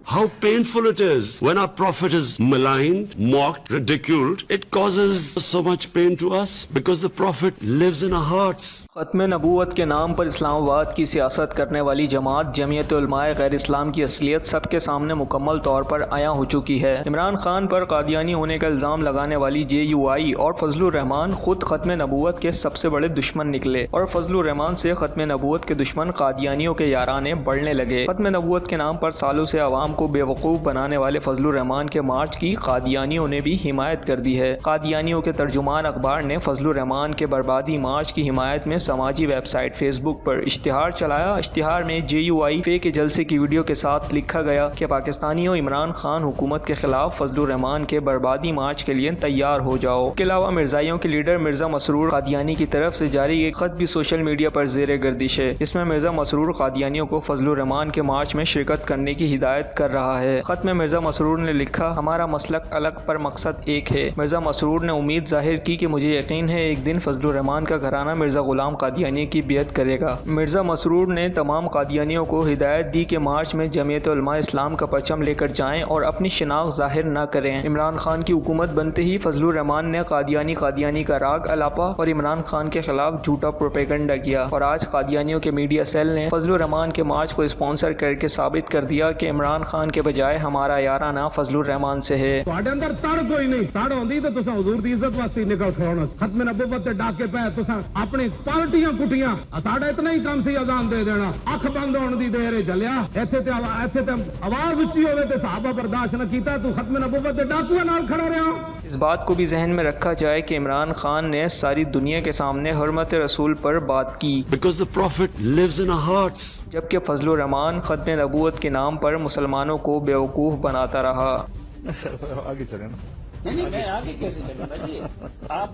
How painful it is when our prophet is maligned, mocked, ridiculed. It causes so much pain to us because the prophet lives in our hearts. ختم نبوت کے نام پر اسلام آباد کی سیاست کرنے والی جماعت جمعیت علماء غیر اسلام کی اصلیت سب کے سامنے مکمل طور پر عیاں ہو چکی ہے۔ عمران خان پر قادیانی ہونے کا الزام لگانے والی JUI اور فضل الرحمان خود ختم نبوت کے سب سے بڑے دشمن نکلے، اور فضل الرحمان سے ختم نبوت کے دشمن قادیانیوں کے یارانے بڑھنے لگے۔ ختم نبوت کے نام پر سالوں سے عوام کو بے وقوف بنانے والے فضل الرحمان کے مارچ کی قادیانیوں نے بھی حمایت کر دی ہے۔ قادیانیوں کے ترجمان اخبار نے فضل الرحمان کے بربادی مارچ کی حمایت میں سماجی ویب سائٹ فیس بک پر اشتہار چلایا۔ اشتہار میں JUI کے جلسے کی ویڈیو کے ساتھ لکھا گیا کہ پاکستانیوں، عمران خان حکومت کے خلاف فضل الرحمان کے بربادی مارچ کے لیے تیار ہو جاؤ۔ اس کے علاوہ مرزائیوں کے لیڈر مرزا مسرور قادیانی کی طرف سے جاری ایک خط بھی سوشل میڈیا پر زیر گردش ہے۔ اس میں مرزا مسرور قادیانیوں کو فضل الرحمان کے مارچ میں شرکت کرنے کی ہدایت کر رہا ہے۔ خط میں مرزا مسرور نے لکھا، ہمارا مسلک الگ پر مقصد ایک ہے۔ مرزا مسرور نے امید ظاہر کی کہ مجھے یقین ہے ایک دن فضل الرحمان کا گھرانہ مرزا غلام قادیانی کی بیعت کرے گا۔ مرزا مسرور نے تمام قادیانیوں کو ہدایت دی کہ مارچ میں جمعیت علماء اسلام کا پرچم لے کر جائیں اور اپنی شناخت ظاہر نہ کریں۔ عمران خان کی حکومت بنتے ہی فضل الرحمان نے قادیانی کا راگ الاپا اور عمران خان کے خلاف جھوٹا پروپیگنڈا کیا، اور آج قادیانیوں کے میڈیا سیل نے فضل الرحمان کے مارچ کو اسپانسر کر کے ثابت کر دیا کہ عمران خان کے بجائے ہمارا یارانہ فضل الرحمان سے ہے۔ تواڈے اندر تڑ کوئی نہیں، تڑ ہوندی تے تساں حضور دی عزت واسطے نکل کھڑونا۔ ختم نبوت تے ڈاکے پے تساں اپنی پارٹیاں کٹیاں، ساڈا اتنا ہی کام سی اذان دے دینا، اکھ بند ہون دی دیر چلیا۔ ایتھے تے آواز اچھی ہوے تے صحابہ برداشت نہ کیتا، تو ختم نبوت تے ڈاکیاں نال کھڑا رہیا۔ اس بات کو بھی ذہن میں رکھا جائے کہ عمران خان نے ساری دنیا کے سامنے حرمت رسول پر بات کی، Because the prophet lives in our hearts. جبکہ فضل الرحمان ختم نبوت کے نام پر مسلمانوں کو بیوقوف بناتا رہا۔ آگے چلیں نا۔ نہیں آگے کیسے چلے بھائی؟ آپ